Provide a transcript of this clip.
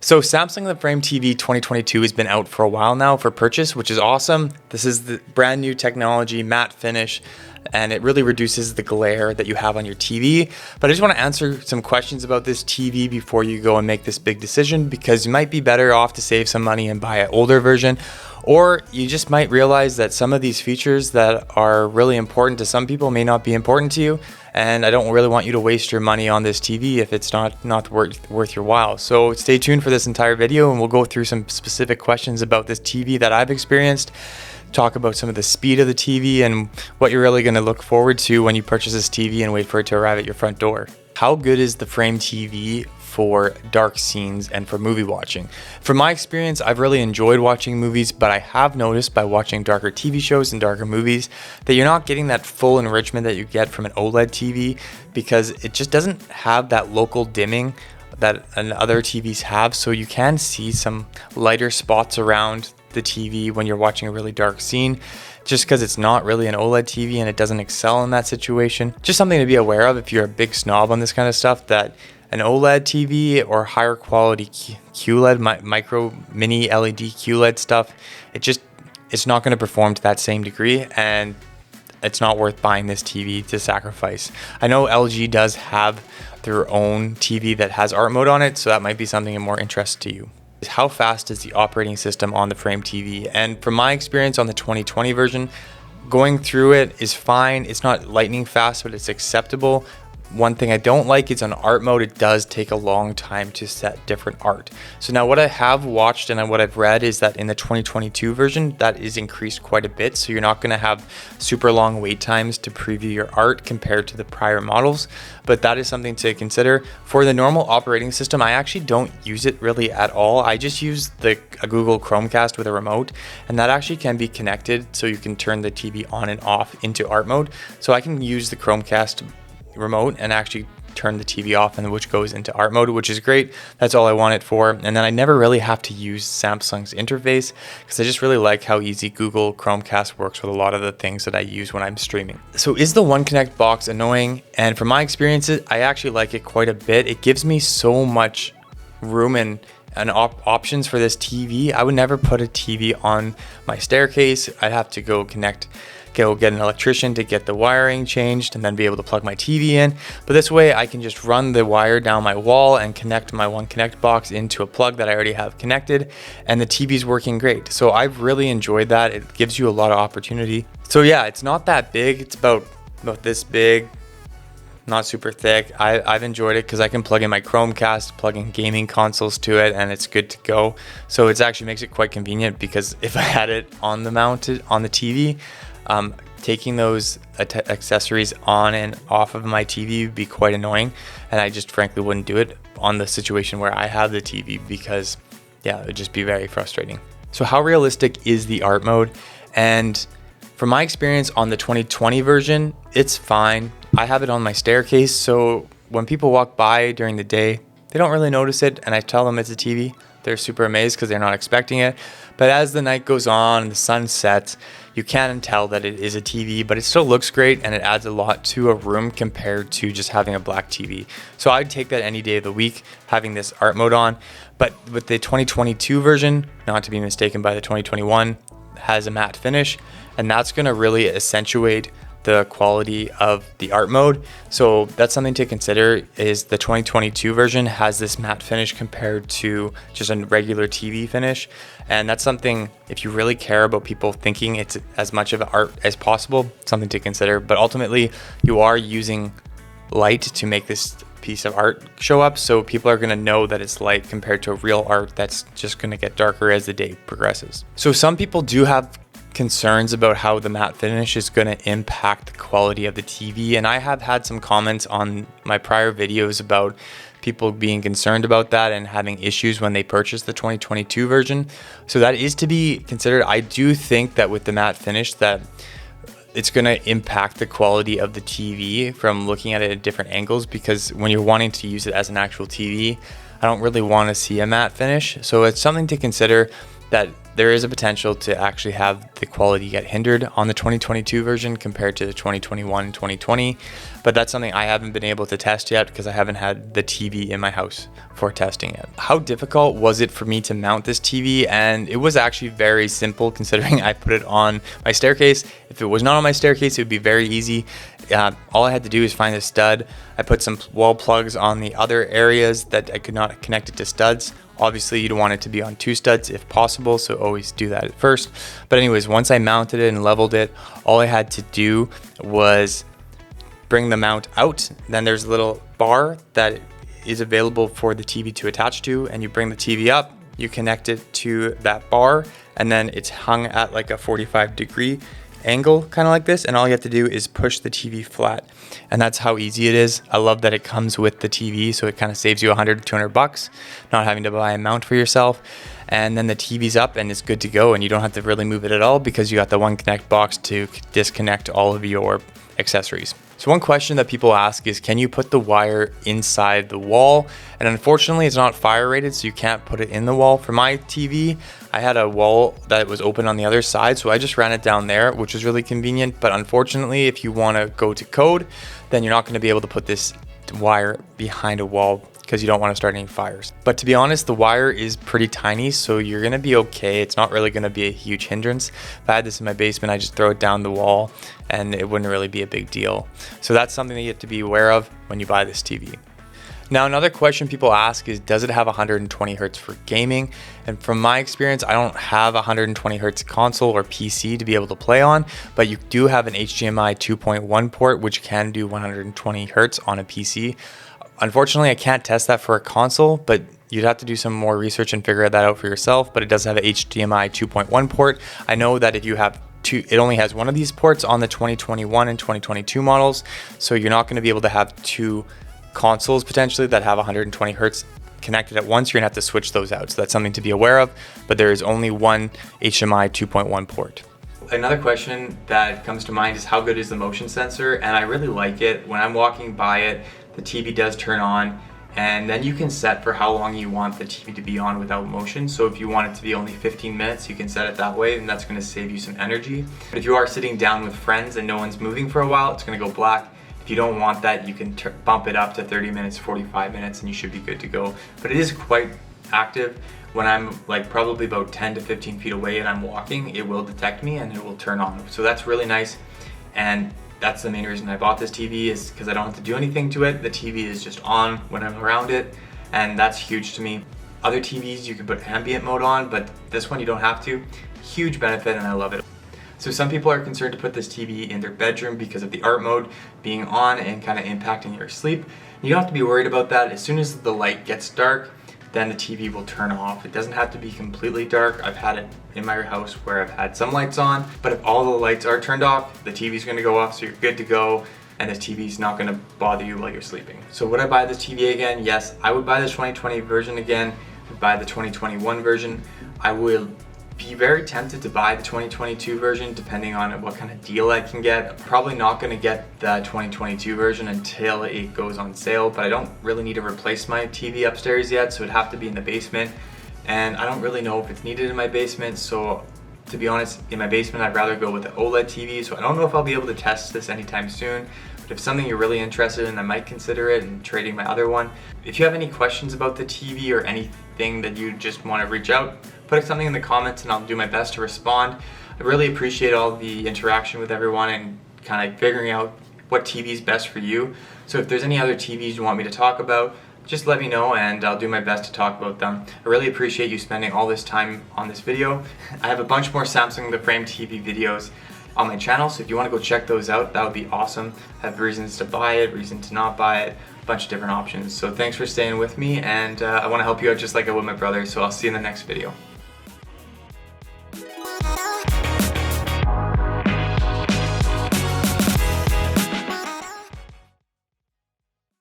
So Samsung The Frame TV 2022 has been out for a while now for purchase, which is awesome. This is the brand new technology, matte finish, and it really reduces the glare that you have on your TV. But I just want to answer some questions about this TV before you go and make this big decision, because you might be better off to save some money and buy an older version, or you just might realize that some of these features that are really important to some people may not be important to you. And I don't really want you to waste your money on this TV if it's not worth your while. So stay tuned for this entire video and we'll go through some specific questions about this TV that I've experienced, talk about some of the speed of the TV and what you're really going to look forward to when you purchase this TV and wait for it to arrive at your front door. How good is the Frame TV for dark scenes and for movie watching? From my experience, I've really enjoyed watching movies, but I have noticed by watching darker TV shows and darker movies that you're not getting that full enrichment that you get from an OLED TV, because it just doesn't have that local dimming that other TVs have. So you can see some lighter spots around the TV when you're watching a really dark scene, just because it's not really an OLED TV and it doesn't excel in that situation. Just something to be aware of if you're a big snob on this kind of stuff, that an OLED TV or higher quality QLED, micro mini LED QLED stuff, it's not going to perform to that same degree, and it's not worth buying this TV to sacrifice. I know LG does have their own TV that has art mode on it, so that might be something of more interest to you. How fast is the operating system on the Frame TV? And from my experience on the 2020 version, going through it is fine. It's not lightning fast, but it's acceptable. One thing I don't like is on art mode, it does take a long time to set different art. So now what I have watched and what I've read is that in the 2022 version, that is increased quite a bit. So you're not going to have super long wait times to preview your art compared to the prior models. But that is something to consider. For the normal operating system, I actually don't use it really at all. I just use a Google Chromecast with a remote, and that actually can be connected so you can turn the TV on and off into art mode. So I can use the Chromecast remote and actually turn the TV off, and which goes into art mode, which is great. That's all I want it for. And then I never really have to use Samsung's interface, because I just really like how easy Google Chromecast works with a lot of the things that I use when I'm streaming. So is the One Connect box annoying? And from my experiences, I actually like it quite a bit. It gives me so much room and options for this TV. I would never put a TV on my staircase. I'd have to go get an electrician to get the wiring changed and then be able to plug my TV in. But this way I can just run the wire down my wall and connect my One Connect box into a plug that I already have connected, and the TV's working great. So I've really enjoyed that. It gives you a lot of opportunity. So yeah, it's not that big. It's about this big, not super thick. I've enjoyed it because I can plug in my Chromecast, plug in gaming consoles to it, and it's good to go. So it actually makes it quite convenient, because if I had it on the TV, taking those accessories on and off of my TV would be quite annoying, and I just frankly wouldn't do it on the situation where I have the TV, because yeah, it would just be very frustrating. So how realistic is the art mode? And from my experience on the 2020 version, it's fine. I have it on my staircase, so when people walk by during the day, they don't really notice it, and I tell them it's a TV. They're super amazed because they're not expecting it. But as the night goes on and the sun sets, you can tell that it is a TV, but it still looks great, and it adds a lot to a room compared to just having a black TV. So I'd take that any day of the week, having this art mode on. But with the 2022 version, not to be mistaken by the 2021, has a matte finish, and that's going to really accentuate the quality of the art mode. So that's something to consider, is the 2022 version has this matte finish compared to just a regular TV finish. And that's something, if you really care about people thinking it's as much of art as possible, something to consider. But ultimately, you are using light to make this piece of art show up, so people are going to know that it's light compared to real art that's just going to get darker as the day progresses. So some people do have concerns about how the matte finish is going to impact the quality of the TV, and I have had some comments on my prior videos about people being concerned about that and having issues when they purchase the 2022 version. So that is to be considered. I do think that with the matte finish, that it's going to impact the quality of the TV from looking at it at different angles, because when you're wanting to use it as an actual TV, I don't really want to see a matte finish. So it's something to consider, that there is a potential to actually have the quality get hindered on the 2022 version compared to the 2021 and 2020. But that's something I haven't been able to test yet because I haven't had the TV in my house for testing it. How difficult was it for me to mount this TV? And it was actually very simple considering I put it on my staircase. If it was not on my staircase, it would be very easy. All I had to do is find a stud. I put some wall plugs on the other areas that I could not connect it to studs. Obviously, you'd want it to be on 2 studs if possible, so always do that at first. But anyways, once I mounted it and leveled it, all I had to do was bring the mount out. Then there's a little bar that is available for the TV to attach to, and you bring the TV up, you connect it to that bar, and then it's hung at like a 45-degree angle, kind of like this, and all you have to do is push the TV flat, and that's how easy it is. I love that it comes with the TV, so it kind of saves you $100-200 not having to buy a mount for yourself. And then the TV's up and it's good to go, and you don't have to really move it at all because you got the one connect box to disconnect all of your accessories. So one question that people ask is, can you put the wire inside the wall? And unfortunately, it's not fire rated, so you can't put it in the wall. For my TV, I had a wall that was open on the other side, so I just ran it down there, which was really convenient. But unfortunately, if you want to go to code, then you're not going to be able to put this wire behind a wall because you don't want to start any fires. But to be honest, the wire is pretty tiny, so you're going to be okay. It's not really going to be a huge hindrance. If I had this in my basement, I just throw it down the wall and it wouldn't really be a big deal. So that's something that you have to be aware of when you buy this TV. Now, another question people ask is, does it have 120 Hertz for gaming? And from my experience, I don't have a 120 Hertz console or PC to be able to play on, but you do have an HDMI 2.1 port, which can do 120 Hertz on a PC. Unfortunately, I can't test that for a console, but you'd have to do some more research and figure that out for yourself, but it does have an HDMI 2.1 port. I know that if you have two, it only has one of these ports on the 2021 and 2022 models, so you're not going to be able to have two consoles potentially that have 120 Hertz connected at once. You're gonna have to switch those out, so that's something to be aware of, but there is only one HDMI 2.1 port. Another question that comes to mind is, how good is the motion sensor? And I really like it. When I'm walking by it, the TV does turn on, and then you can set for how long you want the TV to be on without motion. So if you want it to be only 15 minutes, you can set it that way, and that's going to save you some energy. But if you are sitting down with friends and no one's moving for a while, it's going to go black. If you don't want that, you can bump it up to 30 minutes, 45 minutes, and you should be good to go. But it is quite active. When I'm like probably about 10 to 15 feet away and I'm walking, it will detect me and it will turn on. So that's really nice. And that's the main reason I bought this TV, is because I don't have to do anything to it. The TV is just on when I'm around it, and that's huge to me. Other TVs you can put ambient mode on, but this one you don't have to. Huge benefit, and I love it. So some people are concerned to put this TV in their bedroom because of the art mode being on and kind of impacting your sleep. You don't have to be worried about that. As soon as the light gets dark, then the TV will turn off. It doesn't have to be completely dark. I've had it in my house where I've had some lights on, but if all the lights are turned off, the TV's gonna go off, so you're good to go, and this TV's not gonna bother you while you're sleeping. So would I buy this TV again? Yes, I would buy the 2020 version again. I'd buy the 2021 version. I will be very tempted to buy the 2022 version depending on what kind of deal I can get. I'm probably not going to get the 2022 version until it goes on sale, but I don't really need to replace my TV upstairs yet, so it'd have to be in the basement, and I don't really know if it's needed in my basement. So to be honest, in my basement I'd rather go with the OLED TV, so I don't know if I'll be able to test this anytime soon. But if something you're really interested in, I might consider it and trading my other one. If you have any questions about the TV or anything that you just want to reach out, put something in the comments and I'll do my best to respond. I really appreciate all the interaction with everyone and kind of figuring out what TV is best for you. So if there's any other TVs you want me to talk about, just let me know and I'll do my best to talk about them. I really appreciate you spending all this time on this video. I have a bunch more Samsung the Frame TV videos on my channel, so if you want to go check those out, that would be awesome. I have reasons to buy it, reason to not buy it, a bunch of different options. So thanks for staying with me, and I want to help you out just like I would my brother, so I'll see you in the next video.